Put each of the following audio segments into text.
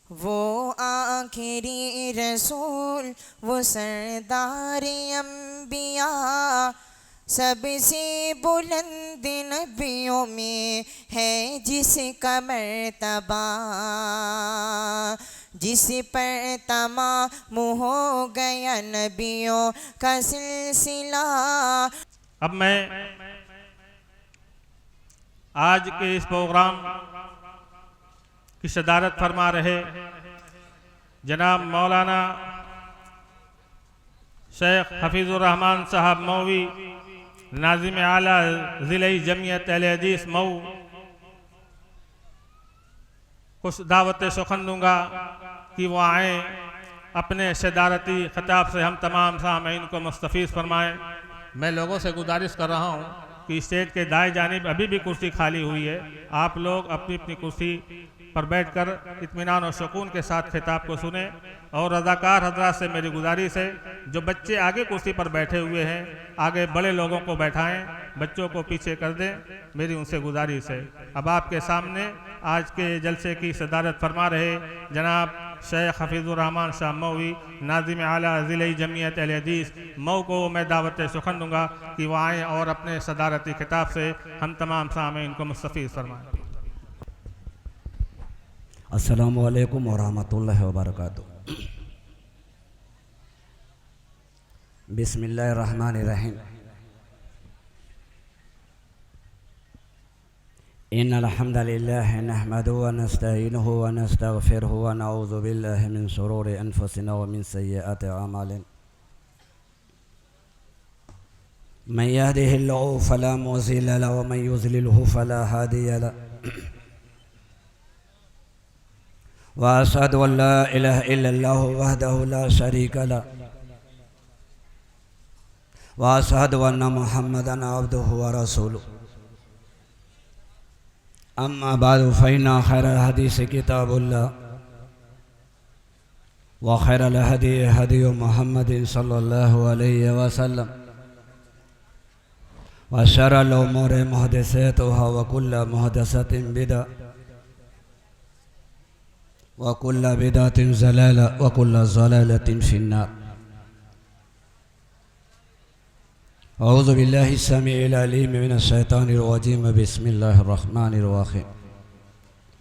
वो आखिरी रसूल, वो सरदार अंबिया, सबसे बुलंद नबियों में है जिसका मर्तबा, जिस पर तमाम हो गया नबियों का सिलसिला। अब मैं आज के इस प्रोग्राम की सदारत फरमा रहे जनाब मौलाना शेख हफीज़ुर रहमान साहब मौवी, नाज़िम आला ज़िले जमियत अहले हदीस मऊ को दावत सुखन दूँगा कि वो आएँ, अपने सदारती खिताब से हम तमाम सामीन को मुस्तफ़ीज़ फरमाएँ। मैं लोगों से गुजारिश कर रहा हूँ कि स्टेज के दाएं जानिब अभी भी कुर्सी खाली हुई है, आप लोग अपनी अपनी कुर्सी पर बैठकर इत्मीनान और सुकून के साथ खिताब को सुने। और रज़ाकार हज़रात से मेरी गुजारिश है, जो बच्चे आगे कुर्सी पर बैठे हुए हैं आगे बड़े लोगों को बैठाएं, बच्चों को पीछे कर दें, मेरी उनसे गुजारिश है। अब आपके सामने आज के जलसे की सदारत फरमा रहे जनाब शेख हफीज़ुर रहमान शाह मौवी, नाज़िम आला ज़िले जमियत अहले हदीस मऊ को मैं दावत सुखन दूँगा कि वह आएँ और अपने सदारती खिताब से हम तमाम सामीन को मुस्तफ़ीज़ फरमाएँ। अस्सलामु अलैकुम वरहमतुल्लाहि वबरकातुहू। बिस्मिल्लाहिर्रहमानिर्रहीम। इन्नल हम्दलिल्लाहि नहमदुहु व नस्तईनुहु व नस्तगफिरुहु व नऊज़ु बिल्लाहि मिन शुरूरि अनफुसिना व मिन सय्यिआति अमालिना। मन यहदिहिल्लाहु फला मुज़िल्ल लहु व मन युज़लिलहु फला हादिय लहु। व अशहदु अन ला इलाहा इल्लल्लाहु वहदहु ला शरीका लहु व अशहदु अन्ना मुहम्मदन अब्दुहु व रसूलुहु। अम्मा बादु फ़इन्ना खैरल हदीस किताबुल्लाह व खैरल हदी हदी मुहम्मदिन सल्लल्लाहु अलैहि वसल्लम व शर्रल उमूरि मुहदसatuहा व कुल्लु मुहदसतिन बिदअह व कुल्लु बिदअतिन ज़लाला व कुल्लु ज़लालतिन फिन्नार। औज़ु बिल्लाहि समीइल अलीम मिनश शैतानिर रजीम। बिस्मिल्लाहिर रहमानिर रहीम।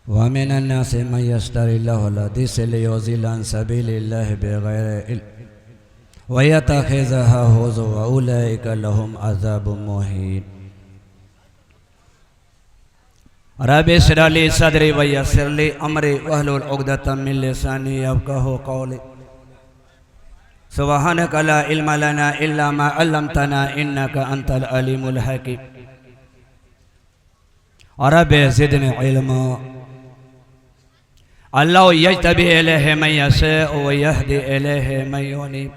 व मिनन नासि मन यश्तरिल्लाहुल हदीस लियुज़िल्ला अन सबीलिल्लाहि बिग़ैरि इल्म व यत्तखिज़हा हुज़ुवा व उलाइका लहुम अज़ाबुम मुहीन। रब्बि इश्रह ली सदरी व यस्सिर ली अमरी वहलुल उक़दतम मिन लिसानी यफ़क़हू क़ौली। सुब्हानक ला इल्म लना इल्ला मा अल्लमतना इन्नका अंतल अलीमुल हकीम। रब्बि ज़िदनी इल्मा। अल्लाहु यज्तबी इलैहि मन यशाअ व यहदी इलैहि मन युनीब।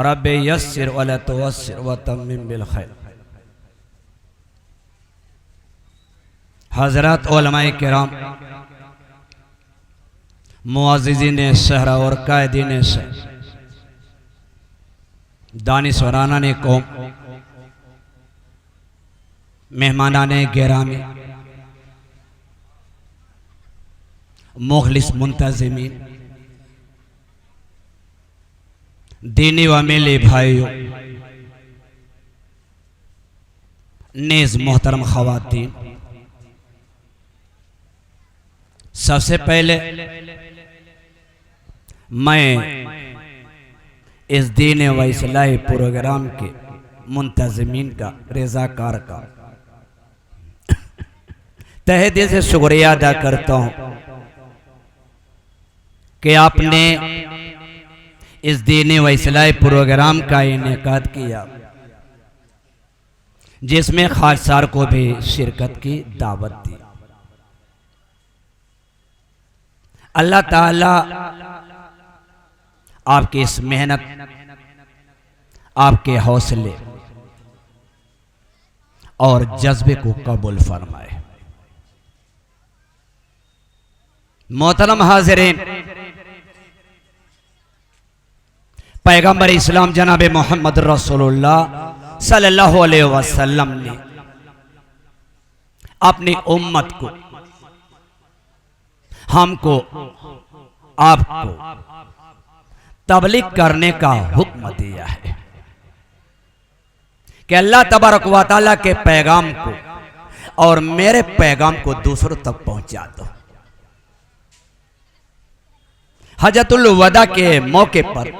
रब्बि यस्सिर व ला तुअस्सिर व तम्मिम बिल खैर। हज़रात उलमाए किराम, मुअज़्ज़िज़ीन शहर और कायदीन शहर, दानिशवराना ने कौम, मेहमानाने गिरामी, मुखलिस मुंतज़िमीन, दीनी व मिली भाइयों, नेज़ मोहतरम ख़वातीन, सबसे पहले मैं इस दीन व इस्लाही प्रोग्राम के मुंतज़िमीन का, रज़ाकार का तहे दिल से शुक्रिया अदा करता हूँ कि आपने इस दीन व इस्लाही प्रोग्राम का इनेकाद किया, जिसमें खाससार को भी शिरकत की दावत दी। अल्लाह ताला आपकी इस मेहनत, आपके हौसले और जज्बे को कबूल फरमाए। मोहतरम हाज़िरीन, पैगंबर इस्लाम जनाब मोहम्मद रसूलुल्लाह सल्लल्लाहु अलैहि वसल्लम ने अपनी उम्मत को हमको आपको तबलीग करने का हुक्म दिया है कि अल्लाह तबारक व तआला के पैगाम को और मेरे पैगाम को दूसरों तक पहुंचा दो। हजतुल वदा के मौके पर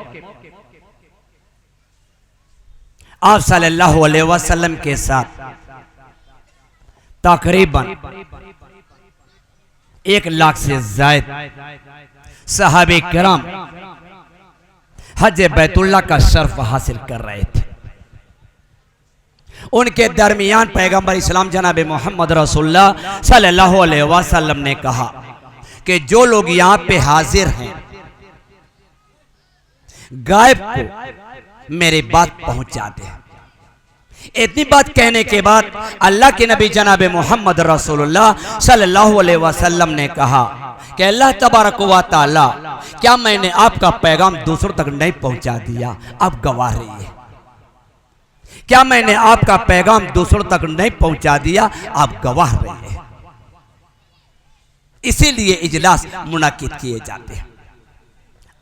आप सल्लल्लाहु अलैहि वसल्लम के साथ तकरीबन 1 लाख से ज्यादा सहाबे किराम हज बैतुल्लाह का शर्फ हासिल कर रहे थे। उनके दरमियान पैगंबर इस्लाम जनाब मोहम्मद रसूलुल्लाह सल्लल्लाहु अलैहि वसल्लम ने कहा कि जो लोग यहां पे हाजिर हैं गायब को मेरी बात पहुंचा दे। इतनी बात कहने के बाद अल्लाह के नबी जनाब मोहम्मद रसूलुल्लाह सल्लल्लाहु अलैहि वसल्लम ने कहा कि अल्लाह तबारक व तआला, क्या मैंने आपका पैगाम दूसरों तक नहीं पहुंचा दिया? आप गवाह रहिए। क्या मैंने आपका पैगाम दूसरों तक नहीं पहुंचा दिया? आप गवाह रहिए। इसीलिए इजलास मुनाकिद किए जाते हैं।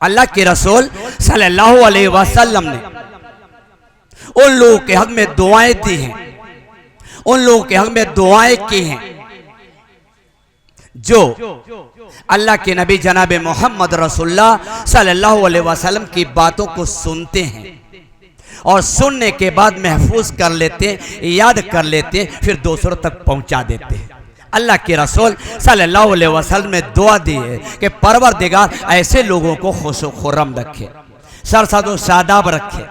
अल्लाह के रसूल सल्लल्लाहु अलैहि वसल्लम ने उन लोगों के हक में दुआएं दी हैं, उन लोगों के हक में दुआएं की हैं जो अल्लाह के नबी जनाब मोहम्मद रसूलुल्लाह सल्लल्लाहु अलैहि वसल्लम की बातों को सुनते हैं और सुनने के बाद महफूज कर लेते हैं, याद कर लेते हैं, फिर दूसरों तक पहुंचा देते हैं। अल्लाह के रसूल सल्लल्लाहु अलैहि वसल्लम ने दुआ दी है कि परवरदिगार ऐसे लोगों को खुशो खुर्रम रखे, सरसदो शादाब रखे,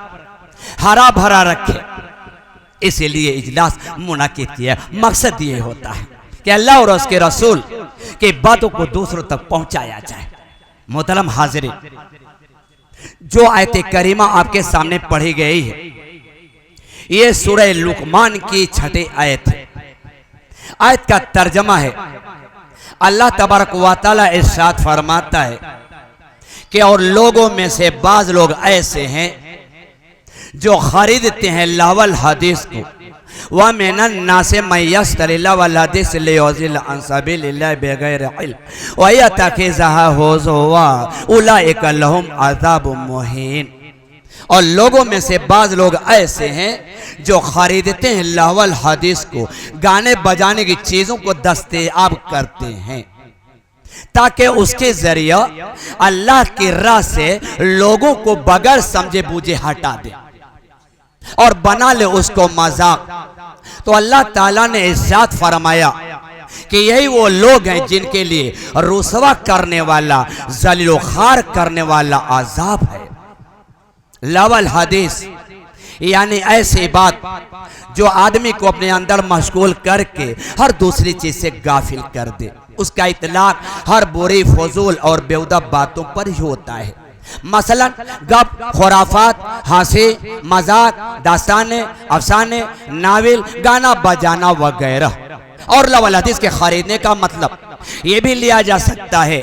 हरा भरा रखे। इसीलिए इजलास मुनाकिद किया। मकसद ये होता है कि अल्लाह और उसके रसूल की बातों को दूसरों तक पहुंचाया जाए। मोहतरम हाजिरीन, जो आयत करीमा आपके सामने पढ़ी गई है ये सूरह लुकमान की 6ठी आयत है। आयत का तर्जमा है, अल्लाह तबारक व तआला इरशाद फरमाता है कि और लोगों में से बाज लोग ऐसे हैं जो खरीदते हैं लावल हदीस को, व मिनन नासे मयस्तरी लावल हदीस लियुज़िल अन सबीलिल्लाह बिगैर इल्म व यतखिज़हा हुज़ुवा उलाइका लहुम अज़ाबुम मुहीन। और लोगों में से बाज लोग ऐसे हैं जो खरीदते हैं लावल हदीस को, गाने बजाने की चीजों को दस्तयाब करते हैं ताकि उसके जरिए अल्लाह की राह से लोगों को बगैर समझे बूझे हटा दे और बना ले उसको मजाक। तो अल्लाह ताला ने इरशाद फरमाया कि यही वो लोग हैं जिनके लिए रुसवा करने वाला, जलीलो खार करने वाला अजाब है। लावल हदीस यानी ऐसी बात जो आदमी को अपने अंदर मशगूल करके हर दूसरी चीज से गाफिल कर दे। उसका इतलाक हर बुरी, फजूल और बेहुदा बातों पर ही होता है। मसलन गप, खुराफात, हंसी मजाक, दास्ताने, अफसाने, नाविल, गाना बजाना वगैरह। और लावल हदीस के खरीदने का मतलब ये भी लिया जा सकता है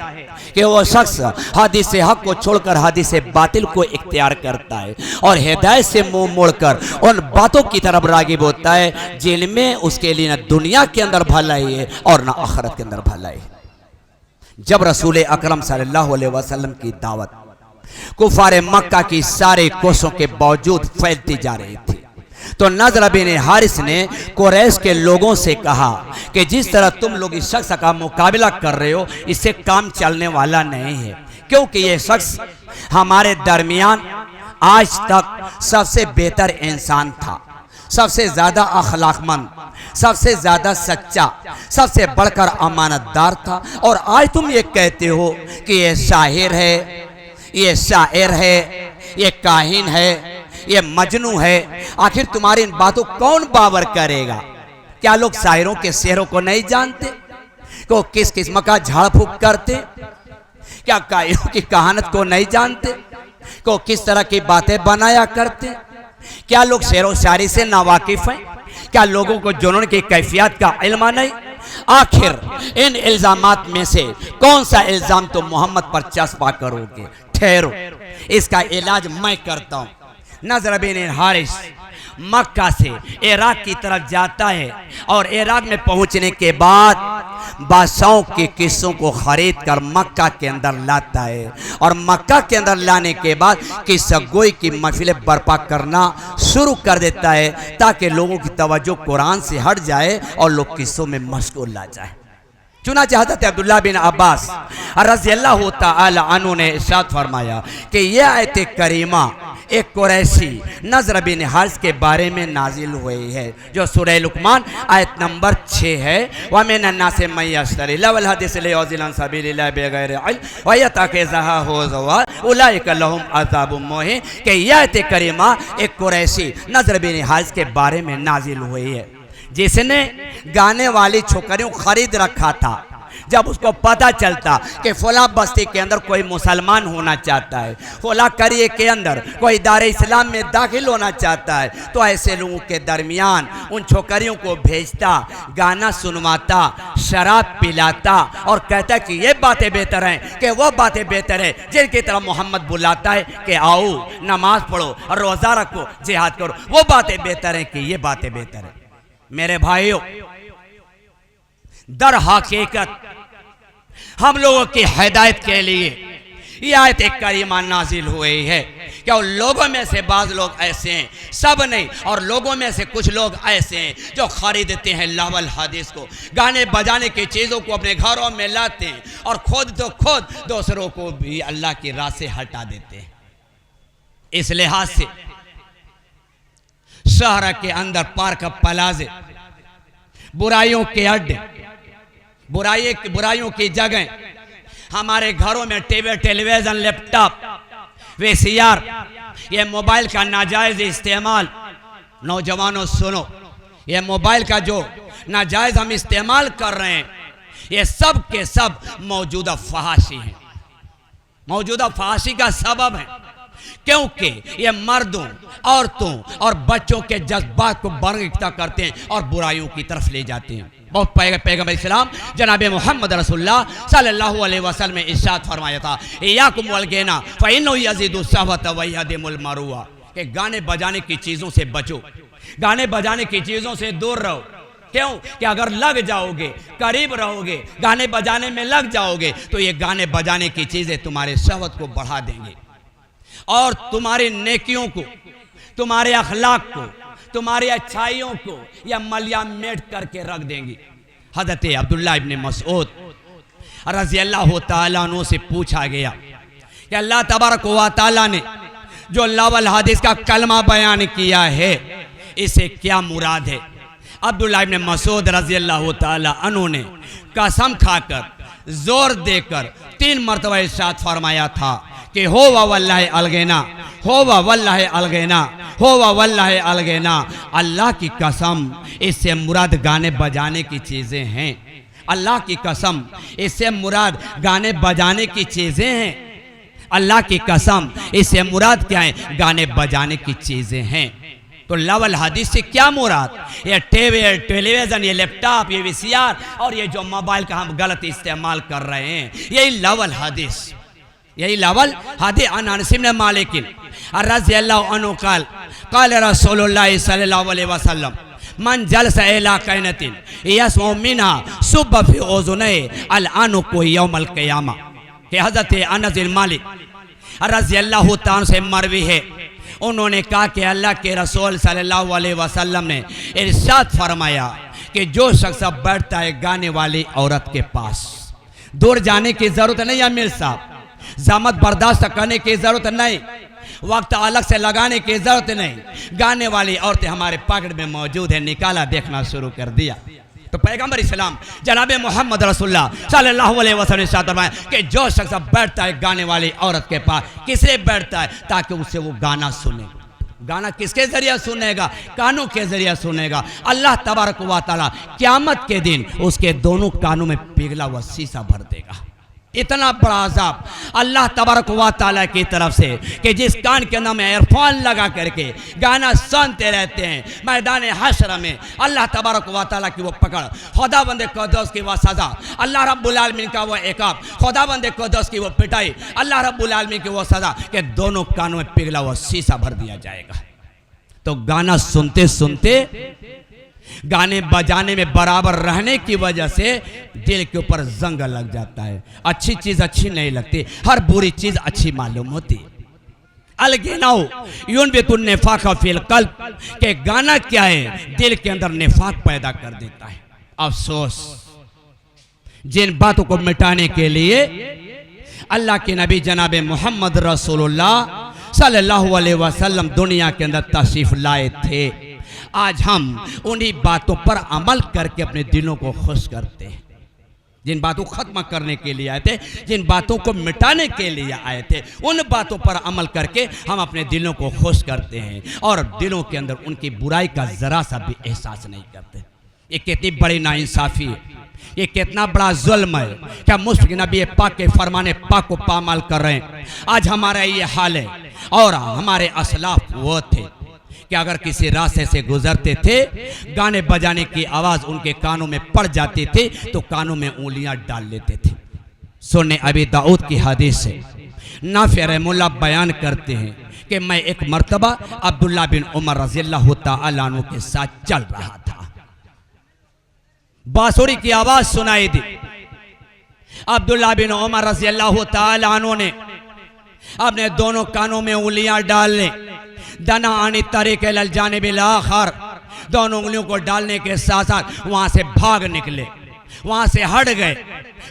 कि वो शख्स हदीस हक को छोड़कर हदीस बातिल को इख्तियार करता है और हिदायत से मुंह मोड़कर उन बातों की तरफ रागिब होता है जिनमें उसके लिए न दुनिया के अंदर भलाई है और न आखिरत के अंदर भलाई है। जब रसूल अकरम सल्लल्लाहु अलैहि वसल्लम की दावत कुफार मक्का की सारे कोसों के बावजूद फैलती जा रही थी तो नज़र बिन हारिस ने कुरैश के लोगों से कहा कि जिस तरह तुम लोग इस शख्स का मुकाबला कर रहे हो इससे काम चलने वाला नहीं है, क्योंकि ये शख्स हमारे दरमियान आज तक सबसे बेहतर इंसान था, सबसे ज्यादा अखलाकमंद, सबसे ज्यादा सच्चा, सबसे बढ़कर अमानतदार था। और आज तुम ये कहते हो कि ये शाहिर है, ये शायर है, ये काहिन है, ये मजनू है। आखिर तुम्हारी इन बातों कौन बावर करेगा? क्या लोग शायरों के शेरों को नहीं जानते? को किस किस्म का झाड़ फूक करते? क्या काहिनों की कहानत को नहीं जानते? को किस तरह की बातें बनाया करते? क्या लोग शेर व शायरी से नावाकिफ हैं? क्या लोगों को जुनून की कैफियत का इल्म नहीं? आखिर इन इल्जामात में से कौन सा इल्जाम तुम मोहम्मद पर चस्पा करोगे? ठहरो, इसका इलाज मैं करता हूं। नज़र बिन हारिस मक्का से इराक की तरफ जाता है और इराक में पहुंचने के बाद बादशाहों के किस्सों को खरीद कर मक्का के अंदर लाता है और मक्का के अंदर लाने के बाद किस्सा गोई की महफिलें बर्पा करना शुरू कर देता है ताकि लोगों की तवज्जो कुरान से हट जाए और लोग किस्सों में मशगूल आ जाए। चुनांचे हज़रत अब्दुल्लाह बिन अब्बास रज़ियल्लाहु तआला अन्हु ने इरशाद फरमाया कि यह आयत करीमा एक कुरैशी नज़र बिन हारिस के बारे में नाजिल हुई है जो सूरह लुक़मान आयत नंबर 6 है। व मिनन नासि मन यश्तरी लहुल हदीस लियुज़िल अन सबीलिल्लाहि बिगैरि इल्म व यतखिज़ुहा हुज़वा उलाइका लहुम अज़ाबुम मुहीन कि यह आयत करीमा एक कुरैशी नज़र बिन हारिस के बारे में नाजिल हुई है जिसने गाने वाली छोकरियों खरीद रखा था। जब उसको पता चलता कि फला बस्ती के अंदर कोई मुसलमान होना चाहता है, फला करिए के अंदर कोई दारे इस्लाम में दाखिल होना चाहता है, तो ऐसे लोगों के दरमियान उन छोकरियों को भेजता, गाना सुनवाता, शराब पिलाता और कहता कि ये बातें बेहतर हैं कि वो बातें बेहतर है जिनकी तरफ मोहम्मद बुलाता है कि आओ नमाज पढ़ो और रोज़ा रखो, जिहाद करो, वो बातें बेहतर हैं कि ये बातें बेहतर हैं। मेरे भाइयों, दर हकीकत हम लोगों की हिदायत के लिए यह आयत करीमा नाजिल हुई है कि उन लोगों में से बाज़ लोग ऐसे हैं, सब नहीं, और लोगों में से कुछ लोग ऐसे हैं जो खरीदते हैं लावल हदीस को, गाने बजाने की चीज़ों को अपने घरों में लाते हैं और खुद तो खुद दूसरों को भी अल्लाह की राह से हटा देते हैं। इस लिहाज से शहर के अंदर पार्क प्लाजे, बुराइयों के अड्डे, बुराइयों की जगह, हमारे घरों में टीवी, टेलीविज़न, लैपटॉप, वीसीआर, ये मोबाइल का नाजायज़ इस्तेमाल। नौजवानों सुनो, ये मोबाइल का जो नाजायज़ हम इस्तेमाल कर रहे हैं, ये सब के सब मौजूदा फहाशी है, मौजूदा फहाशी का सबब है, क्योंकि ये मर्दों, औरतों और बच्चों के जज्बात को बरगता करते हैं और बुराइयों की तरफ ले जाते हैं। बहुत पैगंबर इस्लाम जनाब मोहम्मद रसूलुल्लाह सल्लल्लाहु अलैहि वसल्लम ने इरशाद फरमाया था, इय्याकुम वल गिना फ़इन्नहु यज़ीदु सहवत व यहदिमुल मरूआ, कि गाने बजाने की चीज़ों से बचो, गाने बजाने की चीज़ों से दूर रहो। क्यों कि अगर लग जाओगे, करीब रहोगे, गाने बजाने में लग जाओगे तो ये गाने बजाने की चीज़ें तुम्हारे शहवत को बढ़ा देंगे और तुम्हारी नेकियों को, तुम्हारे अखलाक को, तुम्हारी अच्छाइयों को या मलिया मेट करके रख देंगी। हज़रत अब्दुल्लाह इब्न मसऊद रज़ियल्लाहु ताला अन्हु से पूछा गया कि अल्लाह तबारक व तआला ने जो लावल हदीस का कलमा बयान किया है, इसे क्या मुराद है? अब्दुल्लाह इब्न मसऊद रज़ियल्लाहु ताला अन्हु ने कसम खाकर, जोर देकर 3 मरतबा इरशाद फरमाया था कि हो व वल्लाहि अलगैना, हो व वल्लाहि अलगैना, हो व वल्लाहि अलगैना, अल्लाह की कसम इससे मुराद गाने बजाने की चीज़ें हैं। अल्लाह की कसम इससे मुराद गाने बजाने की चीज़ें हैं। अल्लाह की कसम इससे मुराद क्या है? गाने बजाने की चीज़ें हैं। तो लावल हदीस से क्या मुराद? ये टीवी, टेलीविज़न, ये लैपटॉप, ये वीसीआर और ये जो मोबाइल का हम गलत इस्तेमाल कर रहे हैं, यही लावल हदीस, यही लावल हदीस। अनस इब्न मालिक रज़ियल्लाहु अन्हु क़ाल क़ाल रसूलुल्लाह सल्लल्लाहु अलैहि वसल्लम मन जलसा इला कैनतिन यसमउ मिनहा सुब्ब फी उज़ुनैहि अल आनुकु यौमल क़ियामा। कि हज़रत अनस बिन मालिक रज़ियल्लाहु ताला से मरवी है, उन्होंने कहा कि अल्लाह के रसूल सल्लल्लाहु अलैहि वसल्लम ने इरशाद फरमाया कि जो शख्स बैठता है गाने वाली औरत के पास, दूर जाने की ज़रूरत नहीं है अमीर साहब, ज़हमत बर्दाश्त करने की ज़रूरत नहीं, वक्त अलग से लगाने की ज़रूरत नहीं, गाने वाली औरतें हमारे पॉकेट में मौजूद है, निकाला, देखना शुरू कर दिया। तो पैगंबर इस्लाम जनाब मोहम्मद रसूलुल्लाह सल्लल्लाहु अलैहि वसल्लम ने इरशाद फरमाया कि जो शख्स बैठता है गाने वाली औरत के पास, किसलिए बैठता है? ताकि उससे वो गाना सुने। गाना किसके जरिए सुनेगा? कानों के जरिए सुनेगा। अल्लाह तबारक व तआला क़यामत के दिन उसके दोनों कानों में पिघला हुआ शीशा भर देगा। इतना बड़ा अज़ाब अल्लाह तबारक व तआला की तरफ से कि जिस कान के अंदर में एयरफोन लगा करके गाना सुनते रहते हैं, मैदान हश्र में अल्लाह तबारक व तआला की वो पकड़, खुदाबंद क़ुद्दूस की वो सज़ा, अल्लाह रब्बुल आलमीन का वो इक़ाब, खुदाबंद क़ुद्दूस की वो पिटाई, अल्लाह रब्बुल आलमीन की वो सज़ा कि दोनों कानों में पिघला हुआ शीशा भर दिया जाएगा। तो गाना सुनते सुनते, गाने बजाने में बराबर रहने की वजह से दिल के ऊपर जंग लग जाता है। अच्छी चीज अच्छी नहीं लगती, हर बुरी चीज अच्छी मालूम होती। अलगिनाओ युनबितुन निफाक फिल कल्ब, के गाना क्या है, दिल के अंदर निफाक पैदा कर देता है। अफसोस, जिन बातों को मिटाने के लिए अल्लाह के नबी जनाब मोहम्मद रसूलुल्लाह सल्लल्लाहु अलैहि वसल्लम दुनिया के अंदर तशरीफ लाए थे, आज हम उन्हीं बातों पर अमल करके अपने दिलों को खुश करते हैं। जिन बातों को खत्म करने के लिए आए थे, जिन बातों को मिटाने के लिए आए थे, उन बातों पर अमल करके हम अपने दिलों को खुश करते हैं और दिलों के अंदर उनकी बुराई का जरा सा भी एहसास नहीं करते। ये कितनी बड़ी नाइंसाफी है, ये कितना बड़ा जुल्म है। क्या मुस्लिम नबी पाक के फरमाने पाक को पामाल कर रहे हैं। आज हमारा ये हाल है और हमारे असलाफ वो थे कि अगर किसी रास्ते से गुजरते थे, गाने बजाने की आवाज़ उनके कानों में पड़ जाती थी तो कानों में उंगलियां डाल लेते थे। सुन्ने अबी दाऊद की हदीस से नाफी रहमुल्लाह बयान करते हैं कि मैं एक मर्तबा अब्दुल्ला बिन उमर रज़ियल्लाहु तआला अन्हु के साथ चल रहा था। बांसुरी की आवाज़ सुनाई दी। अब्दुल्ला बिन उमर रज़ियल्लाहु तआला अन्हु ने अपने दोनों कानों में उंगलियां डाल ली। दना आनी तरीके लल जाने बिलाखर, दोनों उंगलियों को डालने के साथ साथ वहां से भाग निकले, वहां से हट गए,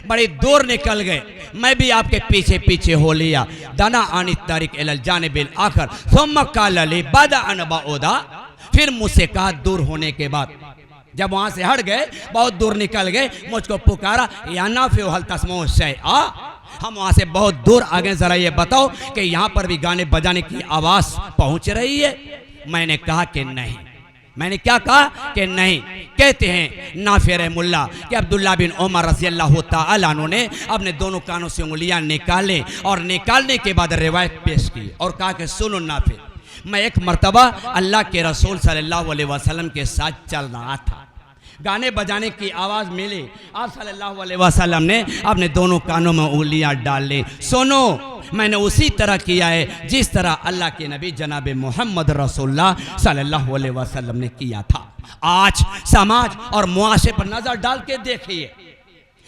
बड़ी दूर निकल गए। मैं भी आपके पीछे पीछे हो लिया। दना आनी तरीके लल जाने बिलाखर सुम्मा काला ली बदा अनबाउदा, फिर मुझसे कहा दूर होने के बाद, जब वहां से हट गए, बहुत दूर निकल गए, मुझको पुकारा, या नाफी हल तस्मो शै आ, हम वहां से बहुत दूर आ गए, जरा ये बताओ कि यहाँ पर भी गाने बजाने की आवाज पहुंच रही है। मैंने कहा कि नहीं। मैंने क्या कहा कि नहीं। कहते हैं नाफी रहमुल्लाह कि अब्दुल्ला बिन उमर रज़ियल्लाहु तआला अन्हु ने अपने दोनों कानों से उंगलियां निकाले और निकालने के बाद रिवायत पेश की और कहा कि सुनो नाफी, मैं एक मर्तबा अल्लाह के रसूल सल्लल्लाहु अलैहि वसल्लम के साथ चल रहा था, गाने बजाने की आवाज़ मिली, आप सल्लल्लाहु अलैहि वसल्लम ने अपने दोनों कानों में उंगलियां डाल ली। सुनो, मैंने उसी तरह किया है जिस तरह अल्लाह के नबी जनाब मोहम्मद रसूलुल्लाह सल्लल्लाहु अलैहि वसल्लम ने किया था। आज समाज और मुआशरे पर नजर डाल के देखिए,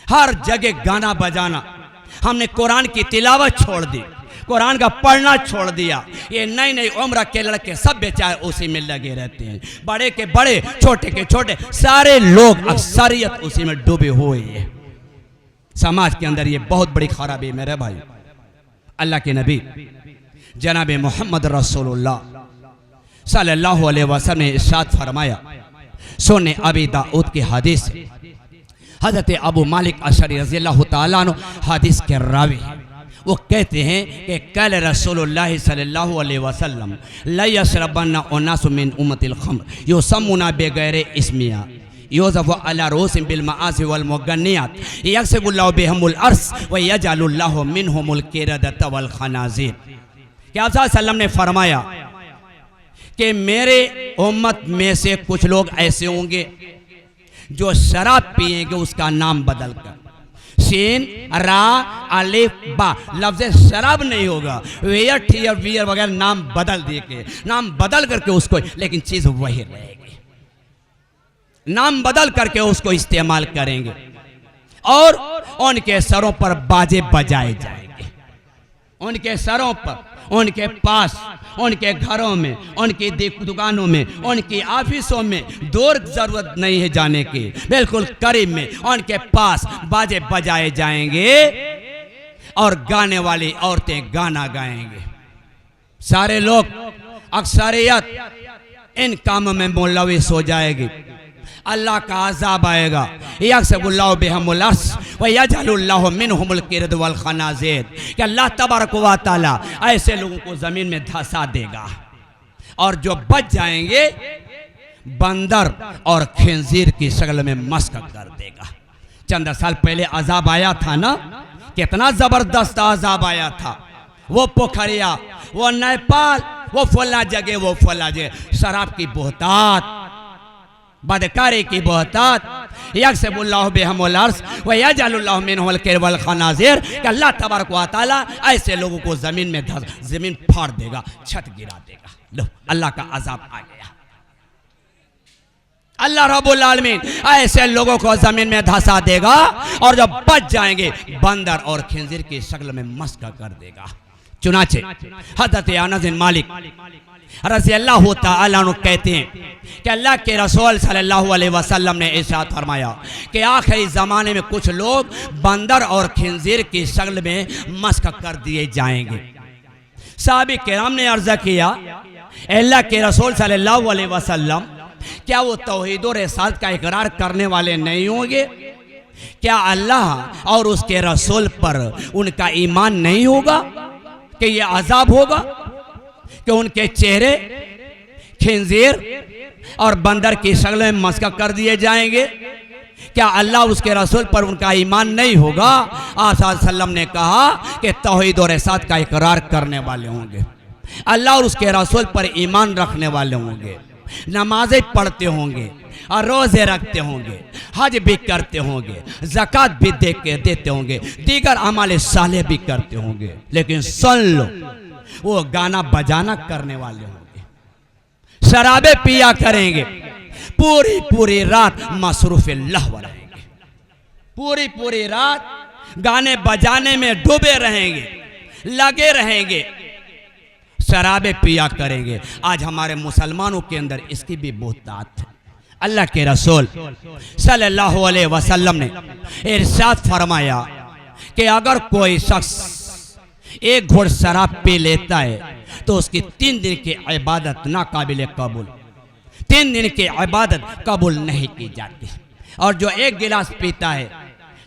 हर जगह गाना बजाना। हमने कुरान की तिलावत छोड़ दी, कुरान का पढ़ना छोड़ दिया। ये नई नई उम्र के लड़के सब बेचारे उसी में लगे रहते हैं, बड़े के बड़े, छोटे के छोटे, सारे लोग अक्सरियत उसी में डूबे हुए हैं। समाज के अंदर ये बहुत बड़ी खराबी है मेरे भाई। अल्लाह के नबी जनाब मोहम्मद रसूलुल्लाह सल्लल्लाहु अलैहि वसल्लम ने इरशाद फरमाया, सुन्ने अबी दाऊद की हदीस, हजरत अबू मालिक अशरी रज़ियल्लाहु तआला अन्हु हदीस के रावी, वो कहते हैं कि कल रसूलुल्लाह सल्लल्लाहु अलैहि वसल्लम ला यशरबन्ना उन्नासु मिन उम्मतिल खम्र युसम्मुना बिगैरि इस्मिया युज़फ़ु अला रूसिहिम बिल मआसि वल मुगन्नियात यक्सिबुल्लाहु बिहिमुल अर्श व यजअलुल्लाहु मिनहुमुल क़िरदता वल खनाज़ीर। क्या आप सल्लल्लाहु अलैहि वसल्लम ने फरमाया कि मेरे उम्मत में से कुछ लोग ऐसे होंगे जो शराब पिएंगे, उसका नाम बदल कर शीन रा अलिफ बा, लफ्ज़ शराब नहीं होगा, वेयर टीयर वियर वगैरह नाम बदल दिए के, नाम बदल करके उसको, लेकिन चीज़ वही रहेगी, नाम बदल करके उसको इस्तेमाल करेंगे और उनके सरों पर बाजे बजाए जाएंगे, उनके सरों पर, उनके पास, उनके घरों में, उनकी दुकानों में, उनकी ऑफिसों में दूर जरूरत नहीं है जाने की, बिल्कुल करीब में उनके पास बाजे बजाए जाएंगे और गाने वाली औरतें गाना गाएंगे। सारे लोग अक्सरियत इन कामों में मुलविस हो जाएगी। अल्लाह का अज़ाब आएगा, यक्सिबुल्लाहु बिहिमुल अर्श व यजअलुल्लाहु मिनहुमुल क़िरद वल खनाज़ीर, कि अल्लाह तबारक व तआला ऐसे लोगों को ज़मीन में धंसा देगा और जो बच जाएंगे बंदर और खिंजीर की शक्ल में मस्क कर देगा। चंद साल पहले अज़ाब आया था ना, कितना ज़बरदस्त अज़ाब आया था। वो पोखरिया, वो नेपाल, वो फला जगह, वो फला जगह, शराब की बोहतात, बदकारी की बोहतात, यक्सिबुल्लाहु बिहिमुल अर्श व यजअलुल्लाहु मिनहुमुल क़िरद वल खनाज़ीर, कि अल्लाह तबारक व तआला ऐसे लोगों को जमीन में जमीन फाड़ देगा, छत गिरा देगा। लो अल्लाह का अजाब आ गया। अल्लाह रब्बुल आलमीन ऐसे लोगों को जमीन में धंसा देगा और जब बच जाएंगे बंदर और खिंजीर की शक्ल में मस्क कर देगा। चुनाचे हज़रत अनस बिन मालिक रज़ी अल्लाह तआला अन्हु कहते हैं कि अल्लाह के रसूल सल्लल्लाहु अलैहि वसल्लम ने इरशाद फरमाया कि आखिरी ज़माने में कुछ लोग बंदर और खिंजीर की शक्ल में मस्क कर दिए जाएंगे। साहबे किराम ने अर्ज़ किया, अल्लाह के रसूल सल्लल्लाहु अलैहि वसल्लम, क्या वो तौहीद और रिसालत का इकरार करने वाले नहीं होंगे? क्या अल्लाह और उसके रसूल पर उनका ईमान नहीं होगा कि ये अजाब होगा कि उनके चेहरे खिंजीर और बंदर की शक्ल में मस्क कर दिए जाएंगे? क्या अल्लाह उसके रसूल पर उनका ईमान नहीं होगा? आप सल्लल्लाहु अलैहि वसल्लम ने कहा कि तौहीद और रिसालत का इकरार करने वाले होंगे, अल्लाह और उसके रसूल पर ईमान रखने वाले होंगे, नमाजें पढ़ते होंगे और रोजे रखते होंगे, हज भी करते होंगे, ज़कात भी देते होंगे, दीगर अमाल साले भी करते होंगे, लेकिन सुन लो वो गाना बजाना करने वाले होंगे, शराबे पिया करेंगे, पूरी पूरी रात मसरूफ लहव रहेंगे, पूरी पूरी रात गाने बजाने में डूबे रहेंगे, लगे रहेंगे, शराबे पिया करेंगे। आज हमारे मुसलमानों के अंदर इसकी भी बहुतात है। अल्लाह के रसूल सल्लल्लाहु अलैहि वसल्लम ने इरशाद फरमाया कि अगर कोई शख्स एक घोड़ शराब पी लेता है तो उसकी 3 दिन की इबादत नाकाबिल कबूल, 3 दिन की इबादत कबूल नहीं की जाती। और जो एक गिलास पीता है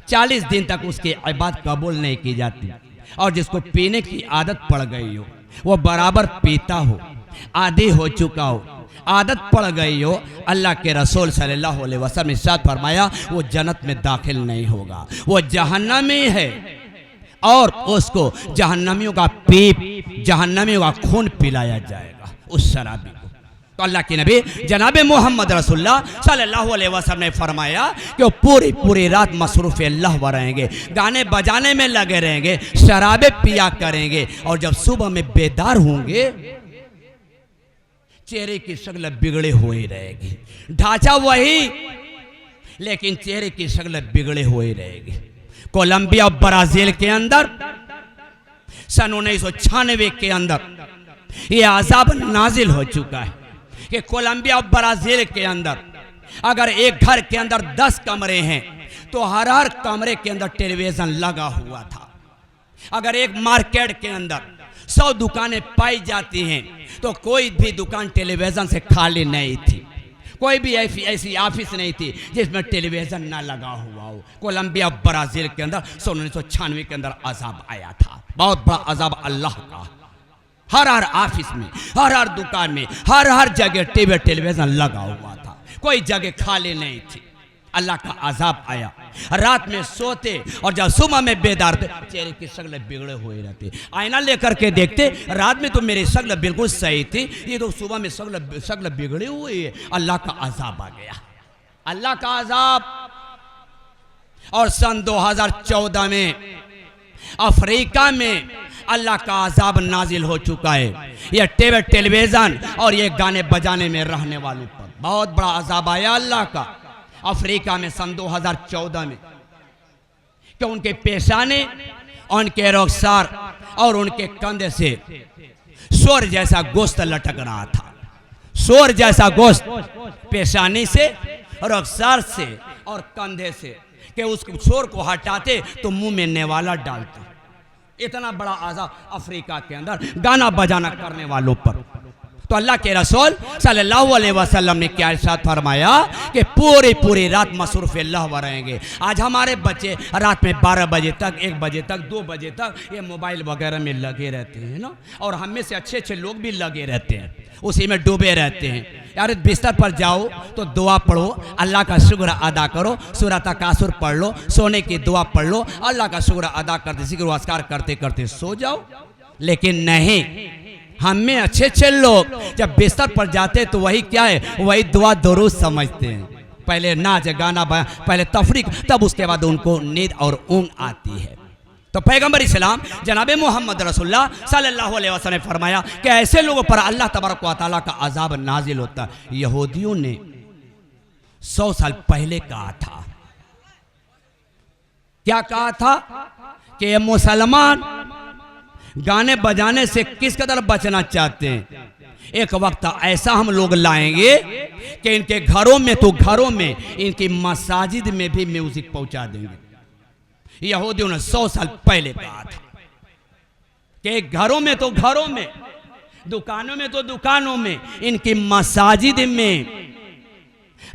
40 दिन तक उसकी इबादत कबूल नहीं की जाती। और जिसको पीने की आदत पड़ गई हो, वो बराबर पीता हो, आदी हो चुका हो, आदत पड़ गई हो, अल्लाह के रसूल सल्लल्लाहु अलैहि वसल्लम ने इरशाद फरमाया वो जन्नत में दाखिल नहीं होगा, वो जहन्नमी है और उसको जहन्नमियों का पीप, जहन्नमियों का खून पिलाया जाएगा उस शराबी को। तो अल्लाह के नबी जनाब मोहम्मद रसूलुल्लाह सल्लल्लाहु अलैहि वसल्लम ने फरमाया कि वो पूरी पूरी रात मसरूफ लहव रहेंगे, गाने बजाने में लगे रहेंगे, शराबे पिया करेंगे और जब सुबह में बेदार होंगे चेहरे की शक्ल बिगड़े हुए रहेगी, ढांचा वही लेकिन चेहरे की शक्ल बिगड़े हुए रहेगी। कोलंबिया और ब्राजील के अंदर सन 1996 के अंदर यह अजाब नाजिल हो चुका है कि कोलंबिया और ब्राजील के अंदर अगर एक घर के अंदर 10 कमरे हैं तो हर हर कमरे के अंदर टेलीविजन लगा हुआ था। अगर एक मार्केट के अंदर 100 दुकानें पाई जाती हैं तो कोई भी दुकान टेलीविजन से खाली नहीं थी, कोई भी ऐसी ऑफिस नहीं थी जिसमें टेलीविजन ना लगा हुआ हो। कोलंबिया ब्राजील के अंदर 1996 के अंदर अजाब आया था, बहुत बड़ा अजाब अल्लाह का। हर हर ऑफिस में, हर हर दुकान में, हर हर जगह टेलीविजन लगा हुआ था, कोई जगह खाली नहीं थी। अल्लाह का अजाब आया, रात में सोते और जब सुबह में बेदार थे चेहरे की शक्ल बिगड़े हुए रहते, आईना लेकर के देखते रात में तो मेरी शक्ल बिल्कुल सही थी, ये तो सुबह में शक्ल बिगड़ी हुई है। अल्लाह का अजाब आ गया, अल्लाह का अजाब। और सन 2014 में अफ्रीका में अल्लाह का अजाब नाजिल हो चुका है। ये टेलीविजन और ये गाने बजाने में रहने वालों पर बहुत बड़ा अजाब आया अल्लाह का। अफ्रीका में सन 2014 में कि उनके पेशाने, उनके रुखसार और उनके कंधे से शोर जैसा गोश्त लटक रहा था, शोर जैसा गोश्त पेशानी से, रुखसार से और कंधे से, कि उस शोर को हटाते तो मुंह में नेवाला डालते। इतना बड़ा अजाब अफ्रीका के अंदर गाना बजाना करने वालों पर। तो अल्लाह के रसूल सल्लल्लाहु अलैहि वसल्लम ने क्या इरशाद फरमाया कि पूरी पूरी रात मसरूफ लहव रहेंगे। आज हमारे बच्चे रात में 12 बजे तक, 1 बजे तक, 2 बजे तक ये मोबाइल वगैरह में लगे रहते हैं ना, और हम में से अच्छे अच्छे लोग भी लगे रहते हैं, उसी में डूबे रहते हैं। यार बिस्तर पर जाओ तो दुआ पढ़ो, अल्लाह का शुक्र अदा करो, सूरह तकासुर पढ़ लो, सोने की दुआ पढ़ लो, अल्लाह का शुक्र अदा करते जिक्र अस्कार करते करते सो जाओ। लेकिन नहीं, हम में अच्छे अच्छे लोग जब बिस्तर पर जाते तो वही क्या है, वही दुआ दुरूद समझते हैं। पहले नाच गाना पहले तफरीक, तब उसके बाद उनको नींद और ऊँग आती है। तो पैगंबर इस्लाम जनाब मोहम्मद रसूलुल्लाह सल्लल्लाहु अलैहि वसल्लम ने फरमाया कि ऐसे लोगों पर अल्लाह तबारक व तआला का अजाब नाजिल होता है। यहूदियों ने 100 साल पहले कहा था, क्या कहा था कि ये मुसलमान गाने बजाने से किस कदर बचना चाहते हैं। एक वक्त ऐसा हम लोग लाएंगे कि इनके घरों में तो घरों में, इनकी मसाजिद में भी म्यूजिक पहुंचा देंगे। यहूदियों ने 100 साल पहले कहा था कि घरों में तो घरों में, दुकानों में तो दुकानों में, इनकी मसाजिद में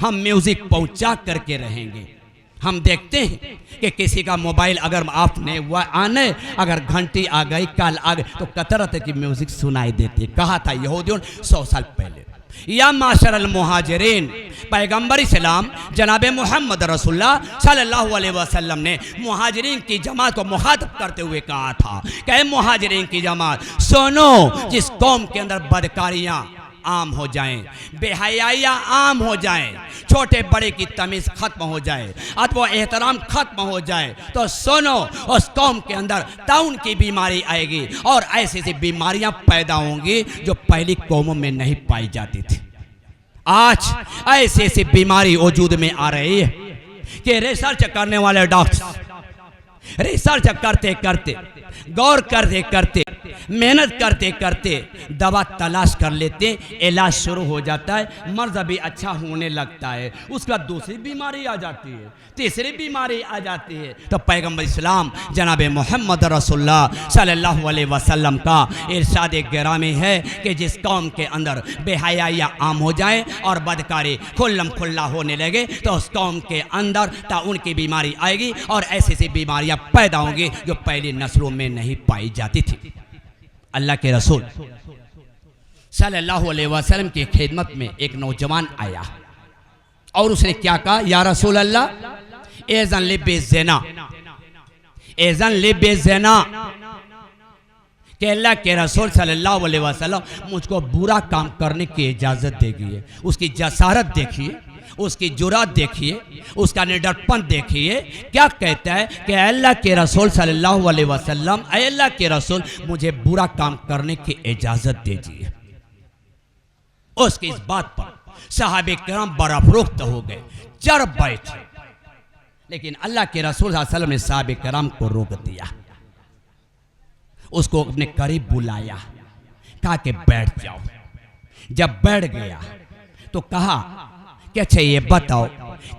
हम म्यूजिक पहुंचा करके रहेंगे। हम देखते हैं कि किसी का मोबाइल अगर ऑफ नहीं हुआ आने, अगर घंटी आ गई, कल आ गई, तो कतरत की म्यूजिक सुनाई देती। कहा था यहूदियों 100 साल पहले। या माशरल मुहाजिरीन, पैगंबर इस्लाम जनाब मोहम्मद रसूलुल्लाह सल्लल्लाहु अलैहि वसल्लम ने मुहाजिरीन की जमात को मुखातब करते हुए कहा था कि मुहाजिरीन की जमात सुनो, जिस कौम के अंदर बदकारियां आम हो जाएं, बेहयाइयां आम हो जाएं, छोटे बड़े की तमीज़ खत्म हो जाए, अथवा एहतराम खत्म हो जाए, तो सुनो उस कौम के अंदर ताउन की बीमारी आएगी और ऐसी ऐसी बीमारियां पैदा होंगी जो पहली कौमों में नहीं पाई जाती थी। आज ऐसी ऐसी बीमारी वजूद में आ रही है कि रिसर्च करने वाले डॉक्टर रिसर्च करते करते, गौर करते करते, मेहनत करते करते दवा तलाश कर लेते, इलाज शुरू हो जाता है, मर्ज भी अच्छा होने लगता है, उसका दूसरी बीमारी आ जाती है, तीसरी बीमारी आ जाती है। तो पैगंबर इस्लाम जनाब मोहम्मद रसूलुल्लाह सल्लल्लाहु अलैहि वसल्लम का इरशाद गिरामी है कि जिस कौम के अंदर बेहयाइयां आम हो जाए और बदकारी खुल्लम खुल्ला होने लगे, तो उस कौम के अंदर ताउन की बीमारी आएगी और ऐसी ऐसी बीमारियां पैदा होंगी जो पहली नस्लों में नहीं पाई जाती थी। अल्लाह के रसूल सल्लल्लाहु अलैहि वसल्लम की खिदमत में एक नौजवान आया और उसने क्या कहा, या रसूल अल्लाह, एज़न लिबेज़ना, एज़न लिबेज़ना, कि अल्लाह के रसूल सल्लल्लाहु अलैहि वसल्लम मुझको बुरा काम करने की इजाज़त देगी। उसकी जसारत देखिए, उसकी जुरात देखिए, उसका निडरपन देखिए। क्या कहता है कि अल्लाह के रसूल सल्लल्लाहु अलैहि वसल्लम, अल्लाह के रसूल मुझे बुरा काम करने की इजाज़त दीजिए। उसकी इस बात पर सहाबे किराम बराफरोख्त हो गए, चढ़ बैठे, लेकिन अल्लाह के रसूल सल्लल्लाहु अलैहि वसल्लम ने सहाबे किराम को रोक दिया, उसको अपने करीब बुलाया, कहा कि बैठ जाओ। जब बैठ गया तो कहा कि अच्छा ये बताओ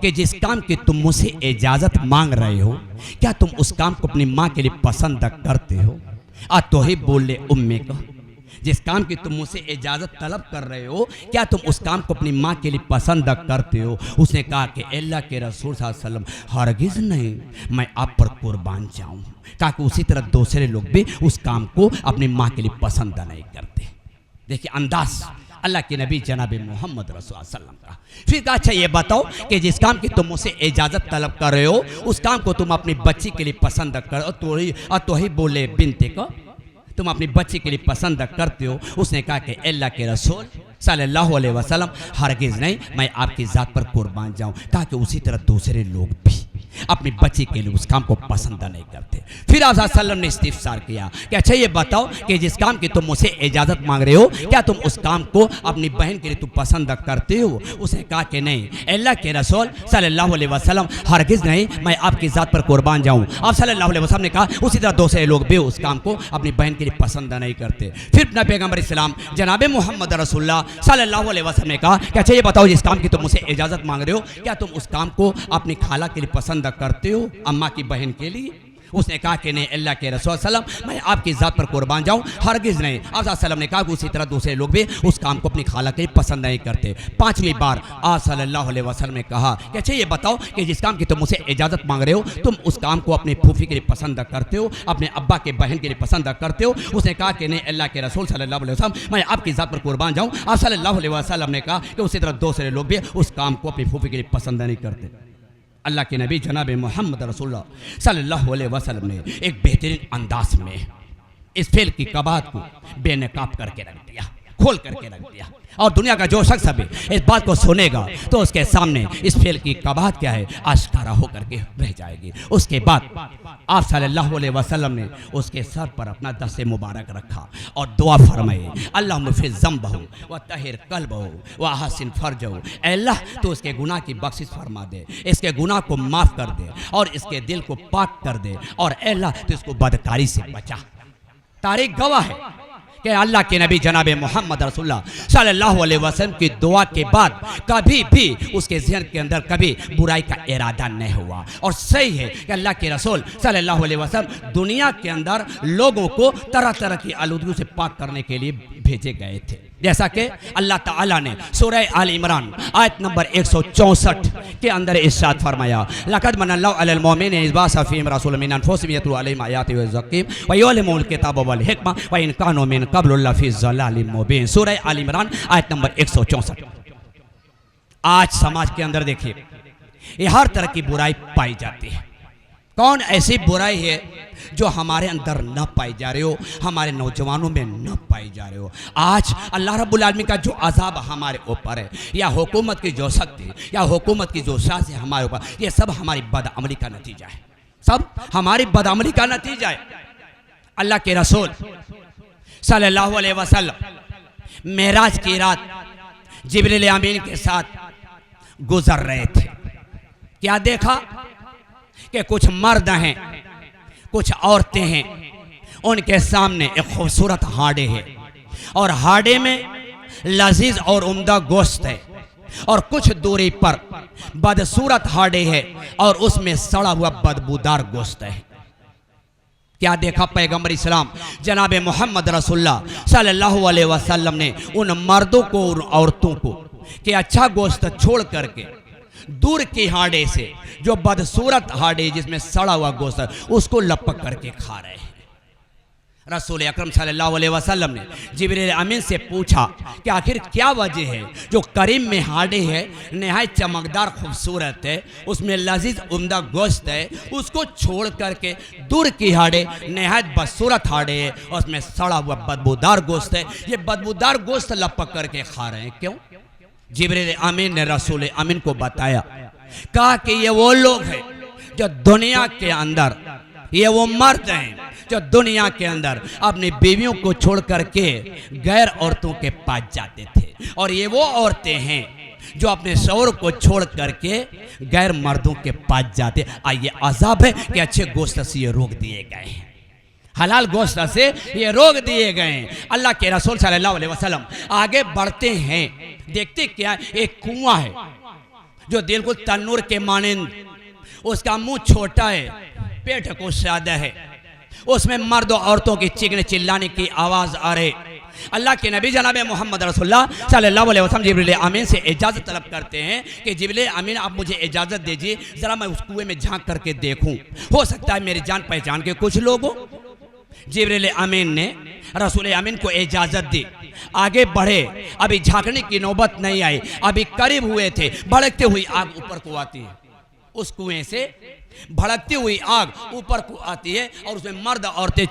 कि जिस काम की तुम मुझसे इजाज़त मांग रहे हो, क्या तुम उस काम को अपनी माँ के लिए पसंद करते हो? तो ही बोले उम्मे को, जिस काम की तुम मुझसे इजाज़त तलब कर रहे हो, क्या तुम उस काम को अपनी माँ के लिए पसंद करते हो? उसने कहा कि अल्लाह के रसूल सल्लल्लाहु अलैहि वसल्लम हरगिज़ नहीं, मैं आप पर कुर्बान जाऊँ। कहा कि उसी तरह दूसरे लोग भी उस काम को अपनी माँ के लिए पसंद नहीं करते। देखिए अंदाज अल्लाह के नबी जनाब मोहम्मद रसूलुल्लाह सल्लल्लाहु अलैहि वसल्लम का। फिर कहा, अच्छा ये बताओ कि जिस काम की तुम मुझसे इजाज़त तलब कर रहे हो, उस काम को तुम अपनी बच्ची के लिए पसंद करो। तो ही बोले बिनते को, तुम अपनी बच्ची के लिए पसंद करते हो? उसने कहा कि अल्लाह के रसूल सल्लल्लाहु अलैहि वसल्लम हरगिज़ नहीं, मैं आपकी ज़ात पर कुर्बान जाऊँ। कहा कि उसी तरह दूसरे लोग भी अपनी बच्ची के लिए उस काम को पसंद नहीं करते। फिर आप सल्लम ने इस्तिफ़सार किया कि अच्छा ये बताओ कि जिस काम की तुम मुझसे इजाज़त मांग रहे हो, क्या तुम उस काम को अपनी बहन के लिए तुम पसंद करते हो? उसने कहा कि नहीं, अल्लाह के रसूल सल्लल्लाहु अलैहि वसल्लम हरगिज़ नहीं, मैं आपकी ज़ात पर कुर्बान जाऊँ। आप सल्लल्लाहु अलैहि वसल्लम ने कहा उसी तरह दूसरे लोग भी उस काम को अपनी बहन के लिए पसंद नहीं करते। फिर अपना पैगम्बर इस्लाम जनाब मोहम्मद रसूलुल्लाह सल्लल्लाहु अलैहि वसल्लम ने कहा कि अच्छा ये बताओ जिस काम की तुम मुझसे इजाज़त मांग रहे हो, क्या तुम उस काम को अपनी खाला के लिए पसंद करते हो, अम्मा की बहन के लिए? उसने कहा कि नहीं, अल्लाह के रसूल सल्लम मैं आपकी ज़ात पर कुर्बान जाऊँ, हरगिज़ नहीं। आप सल्लम ने कहा कि उसी तरह दूसरे लोग भी उस काम को अपनी खाला के लिए पसंद नहीं करते। पांचवी बार आप सल्लल्लाहु अलैहि वसल्लम ने कहा कि अच्छा ये बताओ कि जिस काम की तुम मुझसे इजाज़त मांग रहे हो, तुम उस काम को अपनी फूफी के लिए पसंद करते हो, अपने अब्बा के बहन के लिए पसंद करते हो? उसने कहा कि नहीं, अल्लाह के रसूल सल्लल्लाहु अलैहि वसल्लम मैं आपकी ज़ात पर कुर्बान जाऊँ। आप सल्लल्लाहु अलैहि वसल्लम ने कहा कि उसी तरह दूसरे लोग भी उस काम को अपनी फूफी के लिए पसंद नहीं करते। अल्लाह के नबी जनाब मोहम्मद रसूलुल्लाह सल्लल्लाहु अलैहि वसल्लम ने एक बेहतरीन अंदाज में इस फेल की कबात को बेनकाब करके रख दिया, खोल करके रख दिया। और दुनिया का जो शख्स भी इस बात को सुनेगा तो उसके सामने इस फेल की कबाहत क्या है आश्कारा होकर के रह जाएगी। उसके बाद आप सल्लल्लाहु अलैहि वसल्लम ने उसके सर पर अपना दस्ते मुबारक रखा और दुआ फरमाई, अल्लाहुम्मा फिर ज़म्बहु व तहिर कल्बहु व अहसिन फरजहु, अल्लाह तो उसके गुनाह की बख्शिश फरमा दे, इसके गुनाह को माफ़ कर दे और इसके दिल को पाक कर दे, और अल्लाह तो इसको बदकारी से बचा। तारीख गवाह है कि अल्लाह के नबी जनाब मोहम्मद रसूलुल्लाह सल्लल्लाहु अलैहि वसल्लम की दुआ के बाद कभी भी उसके ज़हन के अंदर कभी बुराई का इरादा नहीं हुआ। और सही है कि अल्लाह के रसूल सल्लल्लाहु अलैहि वसल्लम दुनिया के अंदर लोगों को तरह तरह की आलूदगी से पाक करने के लिए भेजे गए थे, जैसा कि अल्लाह ताला ने सूरह आल इमरान आयत नंबर 164 के अंदर इरशाद फरमाया, लक़द मन्नल्लाहु अलल मुमिनीना इज़ बअसा फ़ीहिम रसूलन मिन अनफुसिहिम यतलू अलैहिम आयातिहि व युज़क्कीहिम व युअल्लिमुहुमुल किताब वल हिकमा व इन कानू मिन क़ब्लु लफ़ी ज़लालिम मुबीन। सूरह आल इमरान आयत नंबर 164। आज समाज के अंदर देखिए ये हर तरह की बुराई पाई जाती है। कौन ऐसी बुराई है जो हमारे अंदर न पाई जा रही हो, हमारे नौजवानों में न पाई जा रही हो? आज अल्लाह रब्बुल आलमीन का जो अज़ाब हमारे ऊपर है, या हुकूमत की जो शक्ति या हुकूमत की जो साज़ है हमारे ऊपर, ये सब हमारी बदअमली का नतीजा है, सब हमारी बदअमली का नतीजा है। अल्लाह के रसूल सल्लल्लाहु अलैहि वसल्लम मेराज की रात जिब्रील अमीन के साथ गुजर रहे थे। क्या देखा कि कुछ मर्द हैं, कुछ औरतें हैं, उनके सामने एक खूबसूरत हाड़े है और हाड़े में लजीज और उम्दा गोश्त है, और कुछ दूरी पर बदसूरत हाड़े है और उसमें सड़ा हुआ बदबूदार गोश्त है। क्या देखा पैगंबर इस्लाम जनाब मोहम्मद रसूलुल्लाह सल्लल्लाहु अलैहि वसल्लम ने उन मर्दों को और औरतों को कि अच्छा गोश्त छोड़ करके दूर की हाड़े से जो बदसूरत हाड़े जिसमें सड़ा हुआ गोश्त है उसको लपक करके खा रहे हैं। रसूल अकरम सल्लल्लाहु अलैहि वसल्लम ने जिब्रील अमीन से पूछा कि आखिर क्या वजह है जो करीम में हाड़े है, नहायत चमकदार खूबसूरत है, उसमें लजीज उम्दा गोश्त है, उसको छोड़ करके दूर की हाड़े नहायत बदसूरत हाड़े है और उसमें सड़ा हुआ बदबूदार गोश्त है, ये बदबूदार गोश्त लपक करके खा रहे हैं, क्यों? जिब्रील अमीन ने रसूल अमीन को बताया, कहा कि ये वो लोग हैं जो दुनिया के अंदर, ये वो मर्द हैं जो दुनिया के अंदर अपनी बीवियों को छोड़ करके गैर औरतों के पास जाते थे, और ये वो औरतें हैं जो अपने शौहर को छोड़ करके गैर मर्दों के पास जाते। आइए अज़ाब है कि अच्छे गोश्त से ये रोक दिए गए हैं, हलाल गोश्त से ये रोक दिए गए हैं। अल्लाह के रसूल सल्लल्लाहु अलैहि वसल्लम आगे बढ़ते हैं, देखते क्या एक कुआं है जो बिल्कुल तन्नूर के मानंद, उसका मुंह छोटा है, पेट को सादा है, उसमें मर्द और औरतों की चीखने चिल्लाने की आवाज़ आ रही। अल्लाह के नबी जनाब मोहम्मद रसूलुल्लाह सल्लल्लाहु अलैहि वसल्लम जिब्रील अमीन से इजाज़त तलब करते हैं कि जिब्रील अमीन आप मुझे इजाज़त दीजिए, ज़रा मैं उस कुएं में झांक करके देखूं, हो सकता है मेरी जान पहचान के कुछ लोग हो। जिब्रील अमीन ने रसूल अमीन को इजाज़त दी, आगे बढ़े। अभी झांकने की नौबत नहीं आई, अभी करीब हुए थे, भड़कती हुई आग ऊपर को आती है, उस कुएं से भड़कती हुई आग ऊपर को आती है और उसमें मर्द औरतें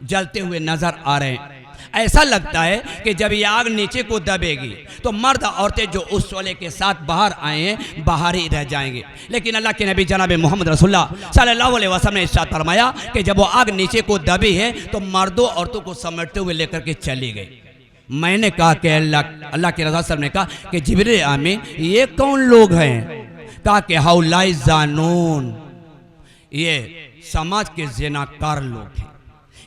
जलते हुए नजर आ रहे हैं। ऐसा लगता है कि जब ये आग नीचे को दबेगी तो मर्द औरतें जो उस शोले के साथ बाहर आए हैं बाहर ही रह जाएंगे। लेकिन अल्लाह के नबी जनाब मोहम्मद रसूलुल्लाह सल्लल्लाहु अलैहि वसल्लम ने इरशाद फरमाया कि जब वो आग नीचे को दबी है तो मर्दों औरतों को समेटते हुए लेकर के चली गई। मैंने कहा कि अल्लाह के रसूल साहब ने कहा कि जिब्रील अमीन ये कौन लोग हैं? कहा कि हाउलाई जानून, ये समाज के ज़िनाकार लोग हैं,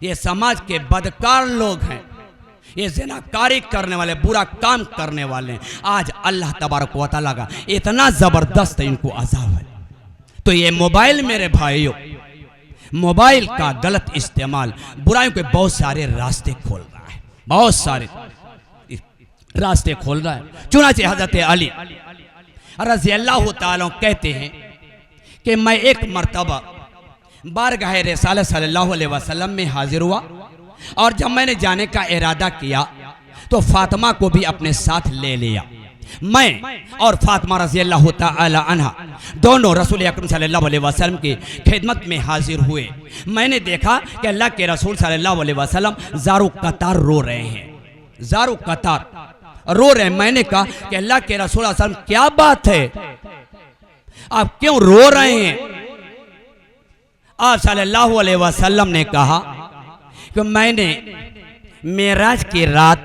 ये समाज के बदकार लोग हैं, ये ज़िनाकारी करने वाले, बुरा काम करने वाले हैं। आज अल्लाह तबारक व तआला का इतना ज़बरदस्त इनको अज़ाब है। तो ये मोबाइल मेरे भाइयों, मोबाइल का गलत इस्तेमाल बुराइयों के बहुत सारे रास्ते खोल रहा है, बहुत सारे रास्ते खोल रहा है। चुनांचे हज़रत अली रज़ी अल्लाह ताला कहते हैं कि मैं एक मरतबा बारगाह रिसालत सल्लल्लाहु अलैहि वसल्लम में हाजिर हुआ, और जब मैंने जाने का इरादा किया तो फातिमा को भी अपने साथ ले लिया। मैं और फातिमा रज़ी अल्लाह ताला अन्हा दोनों रसूल अकरम सल्लल्लाहु अलैहि वसल्लम की खिदमत में हाजिर हुए। मैंने देखा कि अल्लाह के रसूल सल्लल्लाहु अलैहि वसल्लम ज़ारो कतार रो रहे हैं, जारो कतार रो रहे। मैंने कहा कि अल्लाह के रसूल सल्लल्लाहु अलैहि वसल्लम क्या बात है, आप क्यों रो रहे हैं? आप सल्लल्लाहु अलैहि वसल्लम ने कहा कि मैंने मेराज की रात